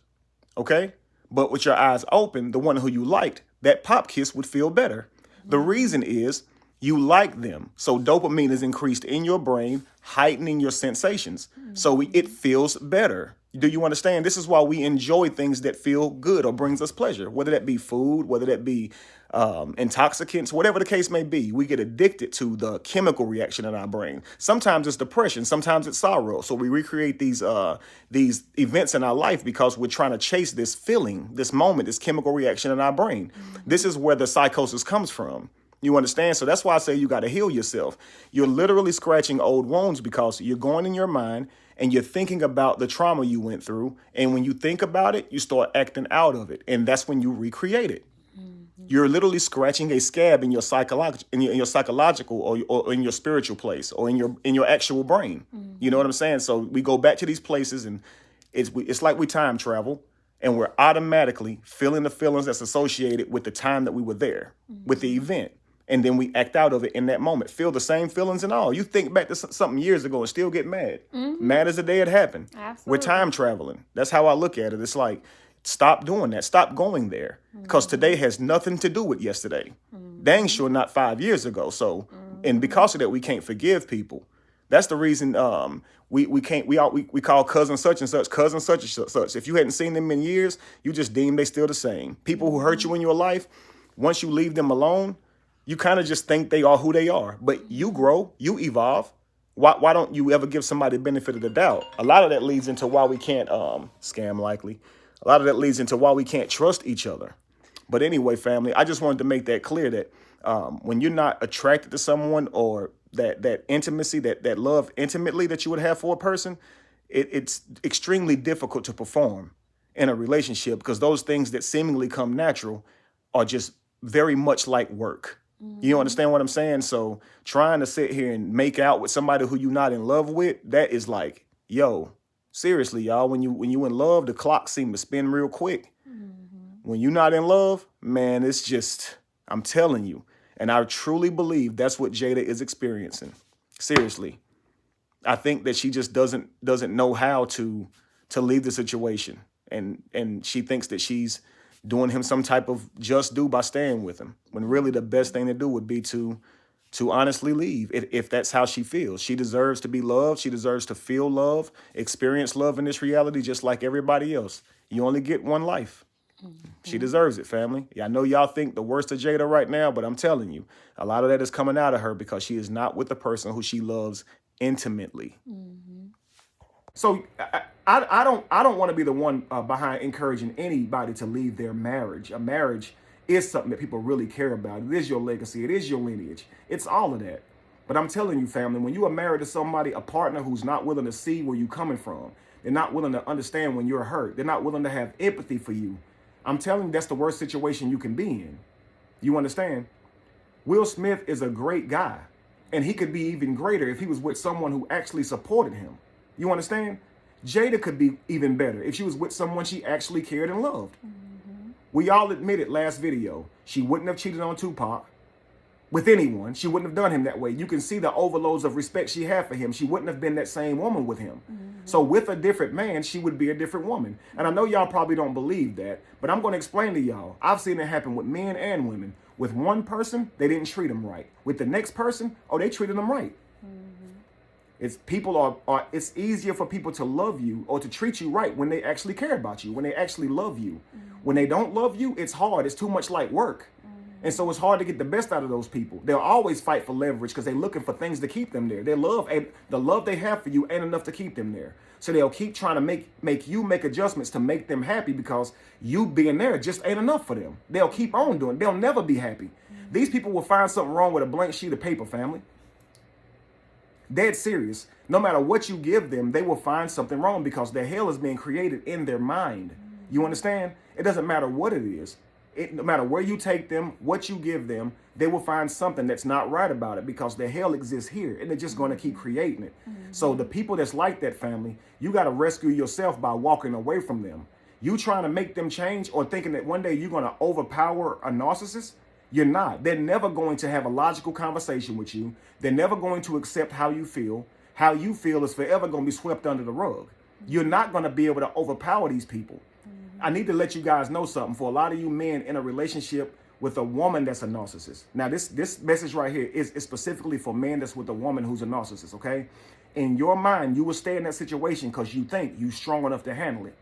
okay? But with your eyes open, the one who you liked, that pop kiss would feel better. The reason is you like them. So dopamine is increased in your brain, heightening your sensations. So it feels better. Do you understand? This is why we enjoy things that feel good or brings us pleasure, whether that be food, whether that be intoxicants, whatever the case may be. We get addicted to the chemical reaction in our brain. Sometimes it's depression, sometimes it's sorrow. So we recreate these events in our life because we're trying to chase this feeling, this moment, this chemical reaction in our brain. This is where the psychosis comes from. You understand? So that's why I say you got to heal yourself. You're literally scratching old wounds because you're going in your mind and you're thinking about the trauma you went through. And when you think about it, you start acting out of it. And that's when you recreate it. You're literally scratching a scab in your psychological or in your spiritual place or in your actual brain. You know what I'm saying? So we go back to these places and it's like we time travel. And we're automatically feeling the feelings that's associated with the time that we were there, with the event. And then we act out of it in that moment. Feel the same feelings and all. You think back to something years ago and still get mad. Mad as the day it happened. Absolutely. We're time traveling. That's how I look at it. It's like, stop doing that. Stop going there. Because today has nothing to do with yesterday. Dang sure not 5 years ago. So, and because of that, we can't forgive people. That's the reason we call cousin such and such cousin such and such. If you hadn't seen them in years, you just deem they still the same. People who hurt you in your life, once you leave them alone, you kind of just think they are who they are. But you grow, you evolve. Why don't you ever give somebody the benefit of the doubt? A lot of that leads into why we can't scam likely. A lot of that leads into why we can't trust each other. But anyway, family, I just wanted to make that clear that when you're not attracted to someone or that intimacy, that love intimately that you would have for a person, it's extremely difficult to perform in a relationship because those things that seemingly come natural are just very much like work. You understand what I'm saying? So trying to sit here and make out with somebody who you're not in love with, that is like, yo, seriously, y'all, when you in love, the clock seems to spin real quick. When you're not in love, man, it's just, I'm telling you. And I truly believe that's what Jada is experiencing. Seriously. I think that she just doesn't know how to leave the situation. And she thinks that she's doing him some type of just due by staying with him. When really the best thing to do would be to honestly leave if that's how she feels. She deserves to be loved. She deserves to feel love, experience love in this reality just like everybody else. You only get one life. She deserves it, family. I know y'all think the worst of Jada right now, but I'm telling you, a lot of that is coming out of her because she is not with the person who she loves intimately. So I don't want to be the one behind encouraging anybody to leave their marriage. A marriage is something that people really care about. It is your legacy. It is your lineage. It's all of that. But I'm telling you, family, when you are married to somebody, a partner who's not willing to see where you're coming from, they're not willing to understand when you're hurt, they're not willing to have empathy for you, I'm telling you, that's the worst situation you can be in. You understand? Will Smith is a great guy, and he could be even greater if he was with someone who actually supported him. You understand? Jada could be even better if she was with someone she actually cared and loved. We all admitted last video, she wouldn't have cheated on Tupac with anyone. She wouldn't have done him that way. You can see the overloads of respect she had for him. She wouldn't have been that same woman with him. So with a different man, she would be a different woman. And I know y'all probably don't believe that, but I'm going to explain to y'all. I've seen it happen with men and women. With one person, they didn't treat them right. With the next person, oh, they treated them right. It's easier for people to love you or to treat you right when they actually care about you, when they actually love you. When they don't love you, it's hard. It's too much like work. And so it's hard to get the best out of those people. They'll always fight for leverage because they're looking for things to keep them there. Their love and the love they have for you ain't enough to keep them there. So they'll keep trying to make you make adjustments to make them happy because you being there just ain't enough for them. They'll keep on doing it. They'll never be happy. These people will find something wrong with a blank sheet of paper, family. Dead serious. No matter what you give them, they will find something wrong because their hell is being created in their mind. You understand? It doesn't matter what it is. No matter where you take them, what you give them, they will find something that's not right about it because their hell exists here and they're just going to keep creating it. So the people that's like that, family, you got to rescue yourself by walking away from them. You trying to make them change or thinking that one day you're going to overpower a narcissist? You're not. They're never going to have a logical conversation with you. They're never going to accept how you feel. How you feel is forever going to be swept under the rug. You're not going to be able to overpower these people. I need to let you guys know something. For a lot of you men in a relationship with a woman that's a narcissist. Now, this message right here is specifically for men that's with a woman who's a narcissist, okay? In your mind, you will stay in that situation because you think you're strong enough to handle it.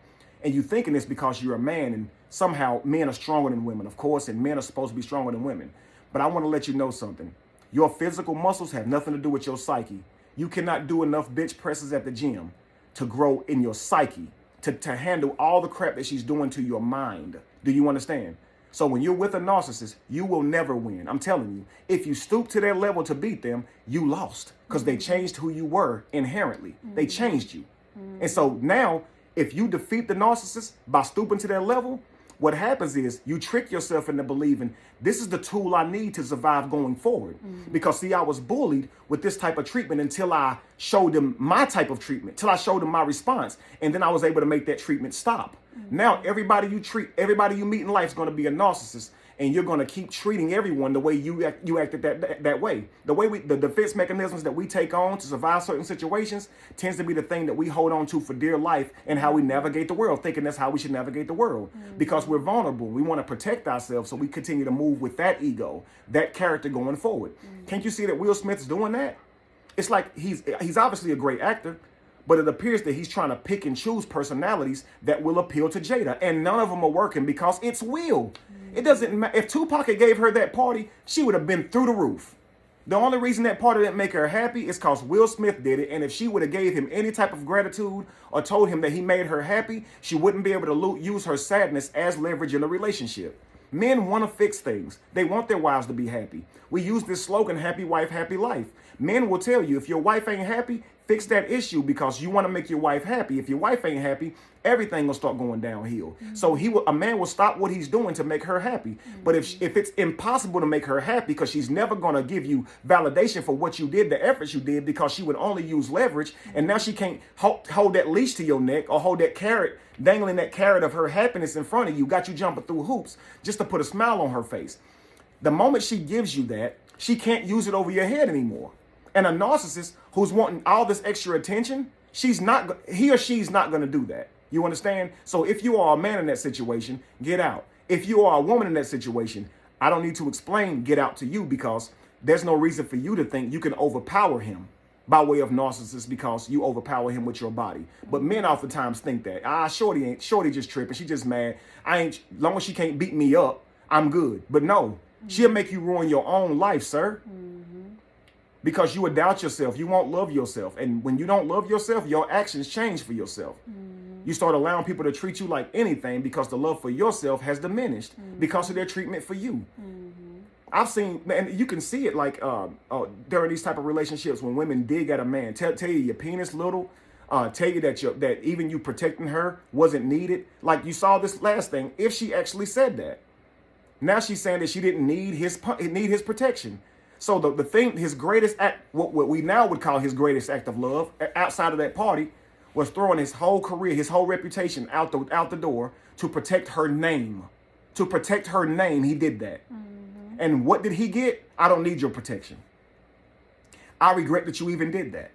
And you thinking this because you're a man, and somehow men are stronger than women, of course, and men are supposed to be stronger than women. But I want to let you know something. Your physical muscles have nothing to do with your psyche. You cannot do enough bench presses at the gym to grow in your psyche, to handle all the crap that she's doing to your mind. Do you understand? So when you're with a narcissist, you will never win. I'm telling you, if you stoop to their level to beat them, you lost because they changed who you were inherently. They changed you. And so now, if you defeat the narcissist by stooping to their level, what happens is you trick yourself into believing this is the tool I need to survive going forward. Because see, I was bullied with this type of treatment until I showed them my type of treatment, till I showed them my response. And then I was able to make that treatment stop. Now, everybody you meet in life is going to be a narcissist, and you're going to keep treating everyone the way you acted that way. The defense mechanisms that we take on to survive certain situations tends to be the thing that we hold on to for dear life, and how we navigate the world, thinking that's how we should navigate the world. Because we're vulnerable. We want to protect ourselves, so we continue to move with that ego, that character going forward. Can't you see that Will Smith is doing that? It's like he's obviously a great actor, but it appears that he's trying to pick and choose personalities that will appeal to Jada, and none of them are working because it's Will. It doesn't matter. If Tupac had gave her that party, she would have been through the roof. The only reason that party didn't make her happy is because Will Smith did it, and if she would have gave him any type of gratitude or told him that he made her happy, she wouldn't be able to use her sadness as leverage in a relationship. Men want to fix things. They want their wives to be happy. We use this slogan, happy wife, happy life. Men will tell you if your wife ain't happy, fix that issue because you want to make your wife happy. If your wife ain't happy, everything will start going downhill. So a man will stop what he's doing to make her happy. But if it's impossible to make her happy because she's never going to give you validation for what you did, the efforts you did, because she would only use leverage, and now she can't hold that leash to your neck or hold that carrot, dangling that carrot of her happiness in front of you, got you jumping through hoops just to put a smile on her face. The moment she gives you that, she can't use it over your head anymore. And a narcissist who's wanting all this extra attention, he or she's not going to do that. You understand? So if you are a man in that situation, get out. If you are a woman in that situation, I don't need to explain get out to you, because there's no reason for you to think you can overpower him by way of narcissist because you overpower him with your body. But men oftentimes think that, shorty just tripping. She just mad. Long as she can't beat me up, I'm good. But no, she'll make you ruin your own life, sir. Because you will doubt yourself. You won't love yourself. And when you don't love yourself, your actions change for yourself. You start allowing people to treat you like anything because the love for yourself has diminished because of their treatment for you. I've seen, and you can see it like during these type of relationships when women dig at a man, tell you your penis little, tell you that even you protecting her wasn't needed. Like you saw this last thing, if she actually said that. Now she's saying that she didn't need his protection. So the thing, his greatest act, what we now would call his greatest act of love, outside of that party, was throwing his whole career, his whole reputation out the door to protect her name. To protect her name, he did that. And what did he get? I don't need your protection. I regret that you even did that.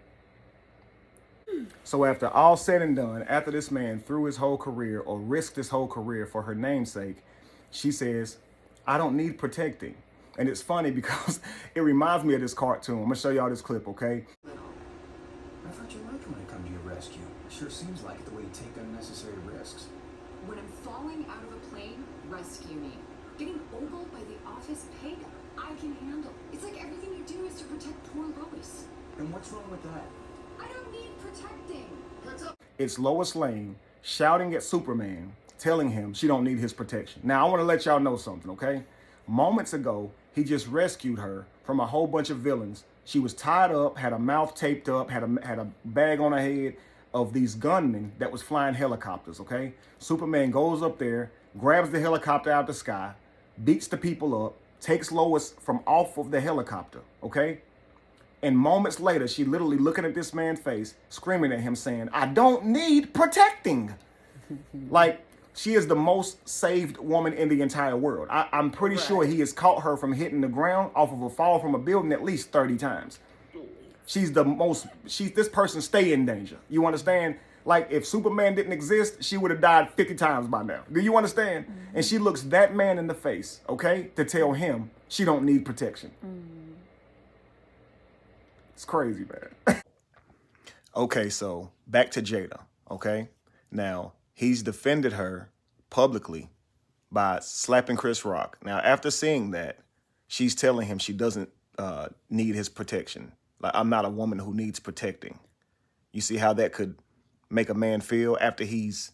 So after all said and done, after this man threw his whole career or risked his whole career for her namesake, she says, I don't need protecting. And it's funny because it reminds me of this cartoon. I'm going to show y'all this clip, okay? I thought you liked when I come to your rescue. It sure seems like the way you take unnecessary risks. When I'm falling out of a plane, rescue me. Getting ogled by the office pig, I can handle. It's like everything you do is to protect poor Lois. And what's wrong with that? I don't need protecting. It's Lois Lane shouting at Superman, telling him she don't need his protection. Now, I want to let y'all know something, okay? Moments ago, he just rescued her from a whole bunch of villains. She was tied up, had her mouth taped up, had a bag on her head of these gunmen that was flying helicopters, okay? Superman goes up there, grabs the helicopter out of the sky, beats the people up, takes Lois from off of the helicopter, okay? And moments later, she literally looking at this man's face, screaming at him, saying, I don't need protecting. Like, she is the most saved woman in the entire world. I'm pretty sure he has caught her from hitting the ground off of a fall from a building at least 30 times. This person stay in danger. You understand? Like if Superman didn't exist, she would have died 50 times by now. Do you understand? And she looks that man in the face, okay, to tell him she don't need protection. It's crazy, man. Okay, so back to Jada, okay? Now, he's defended her publicly by slapping Chris Rock. Now, after seeing that, she's telling him she doesn't need his protection. Like, I'm not a woman who needs protecting. You see how that could make a man feel after he's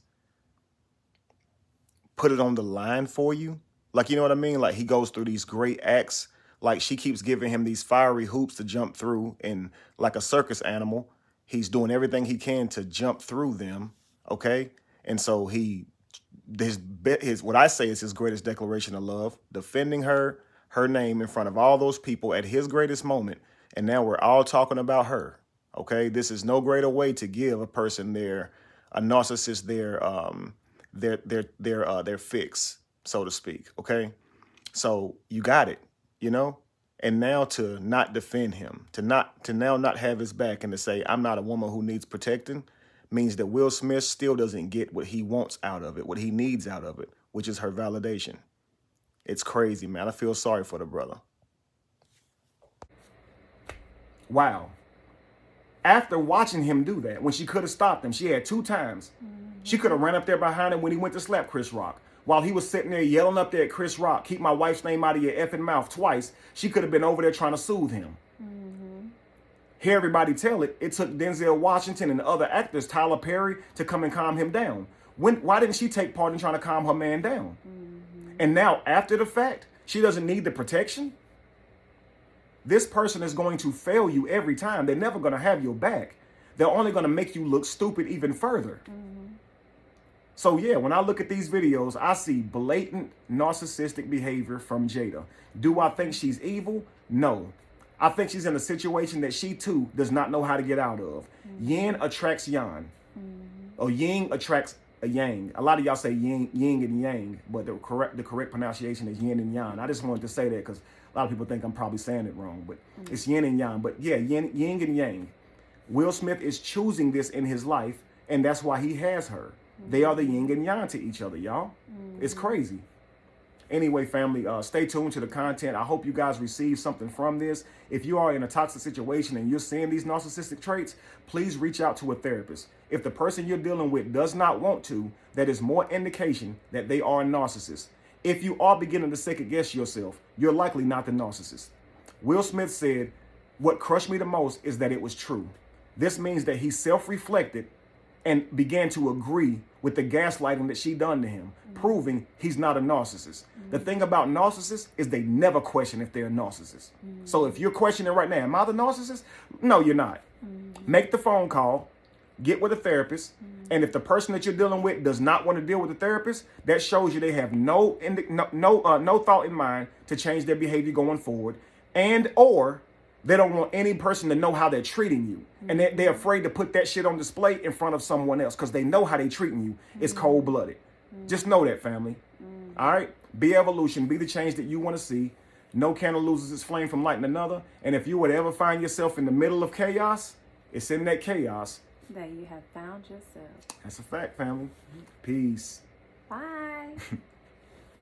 put it on the line for you? Like, you know what I mean? Like, he goes through these great acts. Like, she keeps giving him these fiery hoops to jump through. And like a circus animal, he's doing everything he can to jump through them, okay? And so what I say is his greatest declaration of love, defending her name in front of all those people at his greatest moment. And now we're all talking about her, okay? This is no greater way to give a person a narcissist their fix, so to speak, okay? So you got it, you know? And now to not defend him, to now not have his back and to say, I'm not a woman who needs protecting, means that Will Smith still doesn't get what he wants out of it, what he needs out of it, which is her validation. It's crazy, man. I feel sorry for the brother. Wow. After watching him do that, when she could have stopped him, she had 2 times. She could have ran up there behind him when he went to slap Chris Rock. While he was sitting there yelling up there at Chris Rock, keep my wife's name out of your effing mouth twice, she could have been over there trying to soothe him. Hear everybody tell it. It took Denzel Washington and the other actors, Tyler Perry, to come and calm him down. Why didn't she take part in trying to calm her man down? And now, after the fact, she doesn't need the protection? This person is going to fail you every time. They're never going to have your back. They're only going to make you look stupid even further. So yeah, when I look at these videos, I see blatant narcissistic behavior from Jada. Do I think she's evil? No. I think she's in a situation that she too does not know how to get out of. Yin attracts yang. Or yin attracts a yang. A lot of y'all say yin and yang, but the correct pronunciation is yin and yang. I just wanted to say that because a lot of people think I'm probably saying it wrong, but it's yin and yang. But yeah, yin and yang. Will Smith is choosing this in his life, and that's why he has her. They are the yin and yang to each other, y'all. It's crazy. Anyway, family, stay tuned to the content. I hope you guys receive something from this. If you are in a toxic situation and you're seeing these narcissistic traits, please reach out to a therapist. If the person you're dealing with does not want to, that is more indication that they are a narcissist. If you are beginning to second guess yourself, you're likely not the narcissist. Will Smith said, what crushed me the most is that it was true. This means that he self-reflected and began to agree with the gaslighting that she done to him, proving he's not a narcissist. The thing about narcissists is they never question if they're a narcissist. So if you're questioning right now, am I the narcissist? No, you're not. Make the phone call, get with a therapist, and if the person that you're dealing with does not want to deal with the therapist, that shows you they have no thought in mind to change their behavior going forward, and or they don't want any person to know how they're treating you. And they're afraid to put that shit on display in front of someone else because they know how they're treating you. It's cold-blooded. Just know that, family. All right? Be evolution. Be the change that you want to see. No candle loses its flame from lighting another. And if you would ever find yourself in the middle of chaos, it's in that chaos that you have found yourself. That's a fact, family. Peace. Bye.